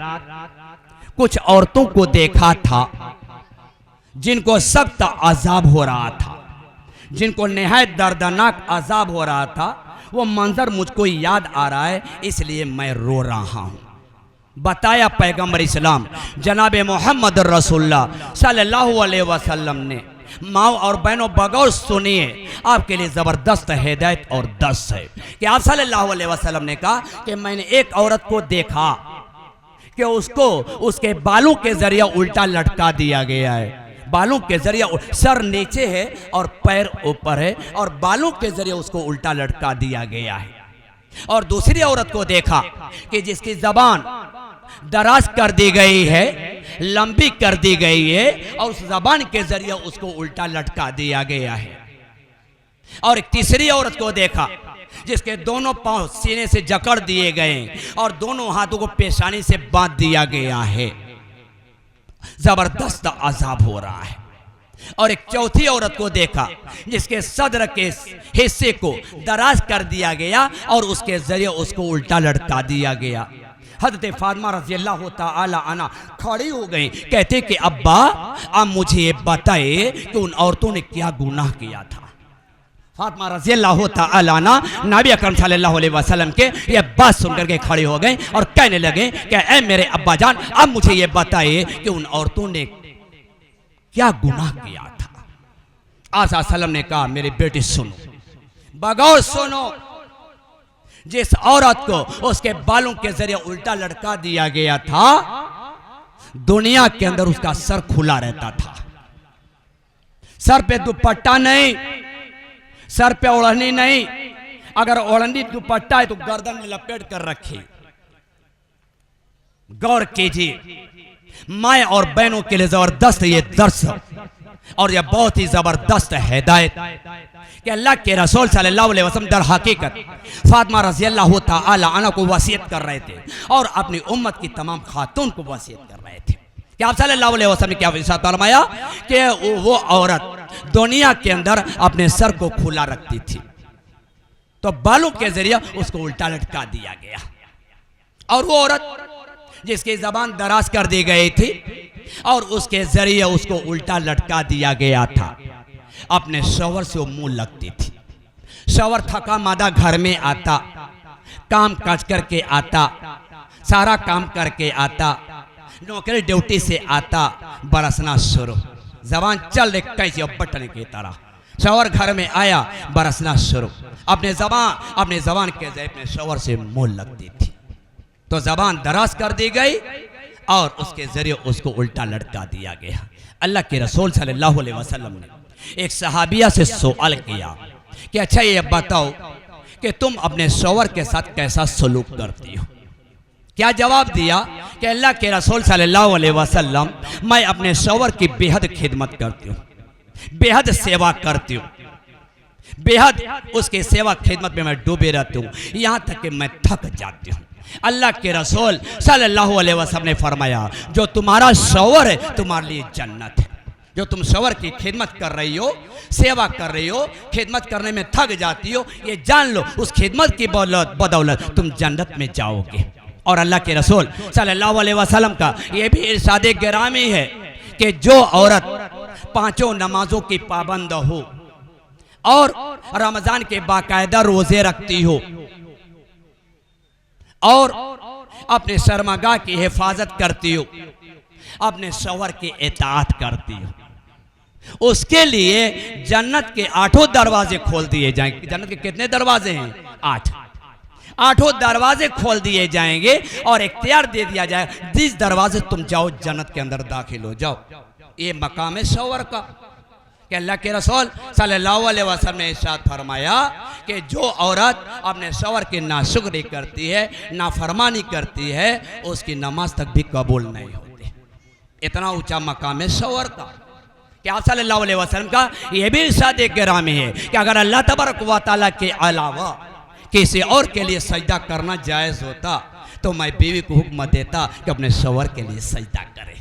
कुछ औरतों को देखा था जिनको सख्त अजाब हो रहा था, जिनको निहायत दर्दनाक अजाब हो रहा था। वो मंजर मुझको याद आ रहा है, इसलिए मैं रो रहा हूँ। बताया पैगंबर इस्लाम जनाब मोहम्मद रसूलुल्लाह सल्लल्लाहु अलैहि वसल्लम ने। माँ और बहनों बगौर सुनिए, आपके लिए ज़बरदस्त हिदायत और दस है कि आप सल्लल्लाहु अलैहि वसल्लम ने कहा कि मैंने एक औरत को देखा कि उसको उसके बालों के जरिए उल्टा लटका दिया गया है। बालों के जरिए सर नीचे है और पैर ऊपर है, और बालों के जरिए उसको उल्टा लटका दिया गया है। और दूसरी औरत को देखा कि जिसकी जबान दराज कर दी गई है, लंबी कर दी गई है, और उस जबान के जरिए उसको उल्टा लटका दिया गया है। और एक तीसरी औरत को देखा जिसके दोनों पांव सीने से जकड़ दिए गए और दोनों हाथों को पेशानी से बांध दिया गया है। जबरदस्त अजाब हो रहा है। और एक चौथी औरत को देखा जिसके सदर के हिस्से को दराज कर दिया गया और उसके जरिए उसको उल्टा लटका दिया गया। हज़रत फातिमा रज़ियल्लाहु ताला अन्हा खड़ी हो गई, कहते कि अब्बा आप मुझे ये बताए कि उन औरतों ने क्या गुनाह किया था। फातिमा रज़ियल्लाहु ताला अन्हा नबी अकरम सल्लल्लाहु अलैहि वसल्लम के ये बात सुनकर के खड़ी हो गई और कहने लगे कि ऐ मेरे अब्बा जान, अब मुझे ये बताइए कि उन औरतों ने क्या गुनाह किया था। आप सल्लल्लाहु अलैहि वसल्लम ने कहा, मेरी बेटी सुनो, बगौर सुनो, जिस औरत को उसके बालों के जरिए उल्टा लटका दिया गया था, दुनिया के अंदर उसका सर खुला रहता था। सर पे दुपट्टा नहीं, सर पे ओढ़नी नहीं, अगर ओढ़नी दुपट्टा है तो गर्दन में लपेट कर रखी। गौर कीजिए, माए और बहनों के लिए जबरदस्त ये दर्स और यह बहुत ही जबरदस्त हिदायत कि अल्लाह के रसूल सल्लल्लाहु अलैहि वसल्लम दर हकीकत फातिमा रज़ियल्लाहु ताला अन्हा को वसीयत कर रहे थे और अपनी उम्मत की तमाम खातून को वसीयत कर रहे थे कि आप सल्लल्लाहु अलैहि वसल्लम ने क्या इरशाद फरमाया कि वो औरत दुनिया के अंदर अपने सर को खुला रखती थी, तो बालों के जरिए उसको उल्टा लटका दिया गया। और वो औरत जिसकी जबान दराज कर दी गई थी और उसके जरिए उसको उल्टा लटका दिया गया था, अपने शौहर से वो मुंह लगती थी। शौहर थका मादा घर में आता, काम काज करके आता, सारा काम करके आता, नौकरी ड्यूटी से आता, बरसना शुरू, जबान चल रही कैसी बटन की तरह। शौहर घर में आया, बरसना शुरू, अपने जबान के जरिए अपने शौहर से मुंह लगती थी, तो जबान दराज कर दी गई और उसके जरिए उसको उल्टा लटका दिया गया। अल्लाह के रसूल सल्लल्लाहु अलैहि वसल्लम ने एक सहाबिया से सवाल किया कि अच्छा ये बताओ कि तुम अपने शौहर के साथ कैसा सलूक करती हो। क्या जवाब दिया कि अल्लाह के रसूल सल्लल्लाहु अलैहि वसल्लम, मैं अपने शौहर की बेहद खिदमत करती हूँ, बेहद सेवा करती हूँ, बेहद उसकी सेवा खिदमत में मैं डूबे रहती हूँ, यहाँ तक कि मैं थक जाती हूँ। अल्लाह के रसूल सल्लल्लाहु अलैहि वसल्लम ने फरमाया, जो तुम्हारा शौहर है तुम्हारे लिए जन्नत है। जो तुम शौहर की खिदमत कर रही हो, सेवा कर रही हो, खिदमत करने में थक जाती हो, ये जान लो उस खिदमत की बदौलत तुम जन्नत में जाओगे। और अल्लाह के रसूल सल्लल्लाहु अलैहि वसल्लम का ये भी इरशाद गिरामी है कि जो औरत पांचों नमाजों की पाबंद हो और रमजान के बाकायदा रोजे रखती हो और अपने शर्मगाह की हिफाजत करती हो, अपने शौहर की इताअत करती हो, उसके लिए जन्नत के 8 दरवाजे खोल दिए जाएंगे। जन्नत के कितने दरवाजे हैं? 8। 8 दरवाजे खोल दिए जाएंगे और इख्तियार दे दिया जाए, जिस दरवाजे तुम जाओ जन्नत के अंदर दाखिल हो जाओ। ये मकाम है शौहर का कि अल्लाह के रसूल सल्लल्लाहु अलैहि वसल्लम ने इरशाद फरमाया कि जो औरत अपने शौहर की नाशुक्री करती है, नाफरमानी करती है, उसकी नमाज तक भी कबूल नहीं होती। इतना ऊंचा मकाम है शौहर का कि आप सल्लल्लाहु अलैहि वसल्लम का यह भी इरशाद गिरामी है कि अगर अल्लाह तबारक व तआला के अलावा किसी और के लिए सजदा करना जायज़ होता तो मैं बीवी को हुक्म देता कि अपने शौहर के लिए सजदा करे।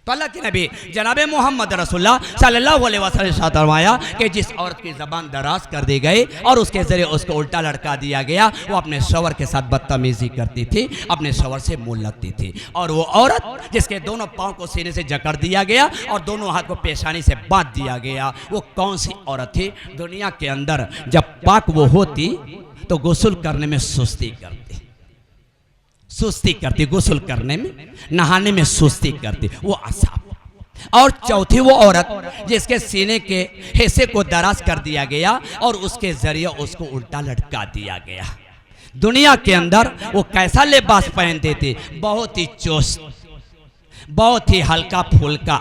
तो अल्लाह के नबी जनाब मोहम्मद रसूलुल्लाह सल्लल्लाहु अलैहि वसल्लम ने फरमाया कि जिस औरत की ज़बान दराज कर दी गई और उसके ज़रिए उसको उल्टा लटका दिया गया, वो अपने शौहर के साथ बदतमीज़ी करती थी, अपने शौहर से मुँह लगती थी। और वो औरत जिसके दोनों पाँव को सीने से जकड़ दिया गया और दोनों हाथ को पेशानी से बांध दिया गया, वो कौन सी औरत थी? दुनिया के अंदर जब पाक वो होती तो गुस्ल करने में सुस्ती करती, गुस्ल करने में, नहाने में सुस्ती करती, वो असाब। और चौथी वो औरत जिसके सीने के हिस्से को दराज कर दिया गया और उसके जरिए उसको उल्टा लटका दिया गया। दुनिया के अंदर वो कैसा लिबास पहनते थे? बहुत ही चुस्त, बहुत ही हल्का फुल्का,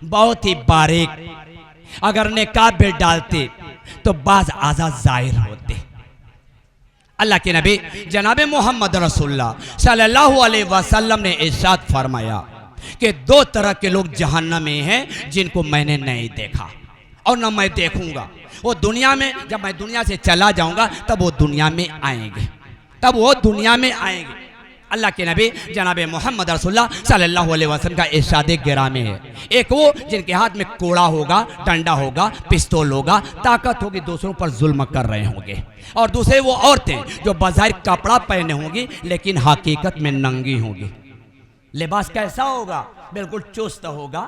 बहुत ही बारीक। अगर निकाब भी डालते तो बाज आज़ा जाहिर होते। अल्लाह के नबी जनाब मोहम्मद रसूलुल्लाह सल्लल्लाहु अलैहि वसल्लम ने इरशाद फरमाया कि दो तरह के लोग जहन्नम में हैं जिनको मैंने नहीं देखा और न मैं देखूंगा। वो दुनिया में, जब मैं दुनिया से चला जाऊंगा तब वो दुनिया में आएंगे, अल्लाह के नबी जनाब मोहम्मद रसूलुल्लाह सल्लल्लाहु अलैहि वसल्लम का इरशाद गिरामी है। एक वो जिनके हाथ में कोड़ा होगा, डंडा होगा, पिस्तौल होगा, ताकत होगी, दूसरों पर जुल्म कर रहे होंगे। और दूसरे वो औरतें जो बाज़ार कपड़ा पहने होंगी लेकिन हकीकत में नंगी होंगी। लिबास कैसा होगा? बिल्कुल चुस्त होगा,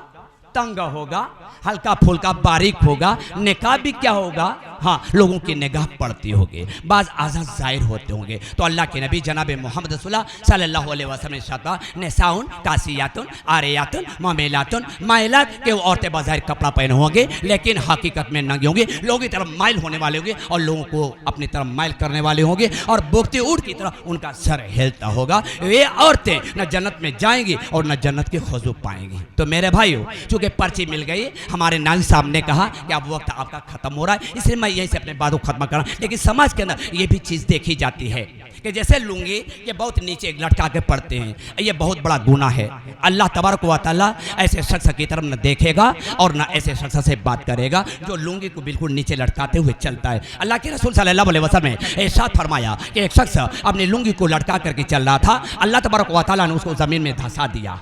तंग होगा, हल्का फुल्का बारीक होगा। निकाब भी क्या होगा? हाँ, लोगों की निगाह पड़ती होगी, बाज आज़ाद जाहिर होते होंगे। तो अल्लाह के नबी जनाब मोहम्मद रसूलुल्लाह सल्लल्लाहु अलैहि वसल्लम ने शाता निसाउन कासियातुन आरियातुन मामेलातुन माइलात के वो औरतें बाज़ाहिर कपड़ा पहने होंगे लेकिन हकीकत में नंगी होंगी, लोगों की तरफ माइल होने वाले होंगे और लोगों को अपनी तरफ माइल करने वाले होंगे और बोगती ऊँट की तरह उनका सर हिलता होगा। वे औरतें न जन्नत में जाएंगी और न जन्नत की खुशबू पाएंगी। तो मेरे भाइयों, चूँकि पर्ची मिल गई, हमारे नाज़िम साहब ने कहा कि अब वक्त आपका ख़त्म हो रहा है, इसलिए मैं यहीं से अपने बातों को खत्म कर रहा हूँ। लेकिन समाज के अंदर ये भी चीज़ देखी जाती है कि जैसे लुंगी के बहुत नीचे लटका के पड़ते हैं, ये बहुत बड़ा गुनाह है। अल्लाह तबारक व तआला ऐसे शख्स की तरफ न देखेगा और न ऐसे शख्स से बात करेगा जो लुंगी को बिल्कुल नीचे लटकाते हुए चलता है। अल्लाह के रसूल सल्लल्लाहु अलैहि वसल्लम ने इरशाद फरमाया कि एक शख्स अपनी लुंगी को लटका करके चल रहा था, अल्लाह तबारक व तआला ने उसको ज़मीन में धंसा दिया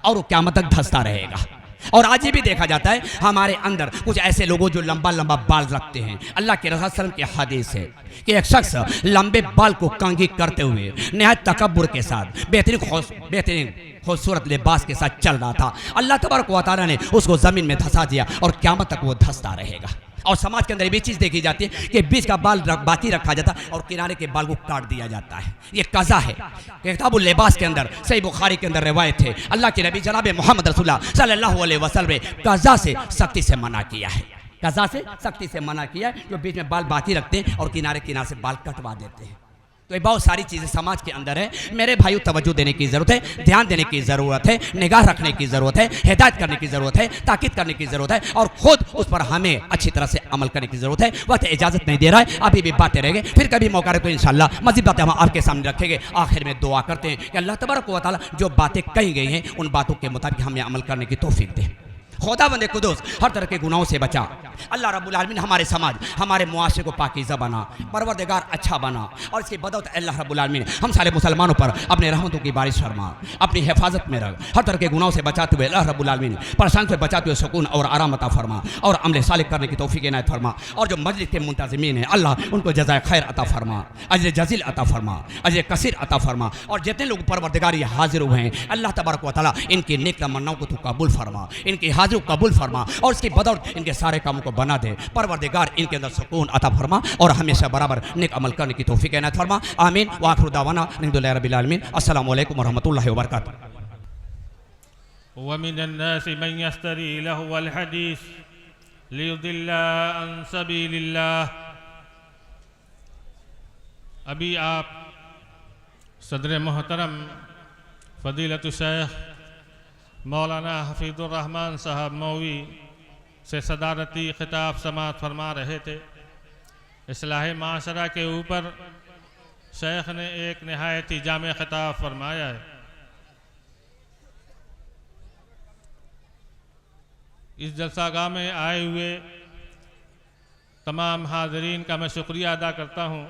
और वो क़यामत तक धंसता रहेगा। और आज ये भी देखा जाता है हमारे अंदर कुछ ऐसे लोगों जो लंबा लंबा बाल रखते हैं। अल्लाह के रसूल सल्लल्लाहु अलैहि वसल्लम की हदीस है कि एक शख्स लंबे बाल को कंघी करते हुए निहायत तकब्बुर के साथ बेहतरीन खूबसूरत लिबास के साथ चल रहा था। अल्लाह तबारक व तआला ने उसको ज़मीन में धंसा दिया और क़यामत तक वो धंसता रहेगा। और समाज के अंदर ये भी चीज़ देखी जाती है कि बीच का बाल बाकी रखा जाता है और किनारे के बाल को काट दिया जाता है। ये कज़ा है। किताबुल लिबास के अंदर सही बुखारी के अंदर रिवायत है, अल्लाह के नबी जनाब मोहम्मद रसूलुल्लाह सल्लल्लाहु अलैहि वसल्लम ने कज़ा से सख्ती से मना किया है, कज़ा से सख्ती से मना किया है, जो बीच में बाल बाकी रखते हैं और किनारे किनारे से बाल कटवा देते हैं। तो ये बहुत सारी चीज़ें समाज के अंदर है। मेरे भाइयों, तवज्जो देने की ज़रूरत है, ध्यान देने की ज़रूरत है, निगाह रखने की ज़रूरत है, हिदायत करने की ज़रूरत है, ताकीद करने की ज़रूरत है और ख़ुद उस पर हमें अच्छी तरह से अमल करने की ज़रूरत है। वक्त इजाज़त नहीं दे रहा है, अभी भी बातें रहेंगे, फिर कभी मौका रहे तो इंशाअल्लाह मज़ीद बातें हम आपके सामने रखेंगे। आखिर में दुआ करते हैं कि अल्लाह तबारक व तआला जो बातें कही गई हैं उन बातों के मुताबिक हमें अमल करने की तौफीक दे। खुदावंद कुदूस हर तरह के गुनाहों से बचा। अल्लाह रब्बुल आलमीन हमारे समाज, हमारे मुआशरे को पाकीज़ा बना, परवरदिगार अच्छा बना और इसकी बदौलत अल्लाह रब्बुल आलमीन हम सारे मुसलमानों पर अपने रहमतों की बारिश फरमा, अपनी हिफाजत में रख। हर तरह के गुनाहों से बचाते हुए अल्लाह रब्बुल आलमीन परेशान से बचाते हुए सुकून और आराम अता फरमा और अमल सालिह करने की तौफीक इनायत फरमा। और जो मजलिस के मुंतज़िमीन हैं अल्लाह उनको जज़ाए खैर अता फरमा, अजर जज़ील अता फरमा, अजर कसीर अता फरमा। और जितने लोग परवरदिगार ये हाजिर हुए हैं अल्लाह तबारक व तआला इनकी नेक तमन्नाओं को तू कबूल फरमा, इनकी हाजिर कबूल फरमा और इसकी बदौलत इनके सारे कामों को बना दे। परवरदिगार इनके अंदर सुकून अता फरमा और हमेशा बराबर नेक अमल करने की तौफीक इनायत फरमा। आमीन व आखिरु दावाना अल्हम्दुलिल्लाहि रब्बिल आलमीन। अस्सलामु अलैकुम व रहमतुल्लाहि व बरकातुहू। व मिनन नासि मन यश्तरी लहुवल हदीस लियुदिल्ला अन सबीलिल्लाह। अभी आप सदर मोहतरम फजीलतु शेख मौलाना हफीजुर रहमान साहब मौवी से सदारती खिताब समाअत फरमा रहे थे। इस्लाह माशरा के ऊपर शेख ने एक नहायत ही जामे खिताब फरमाया है। इस जलसागाह में आए हुए तमाम हाज़रीन का मैं शुक्रिया अदा करता हूँ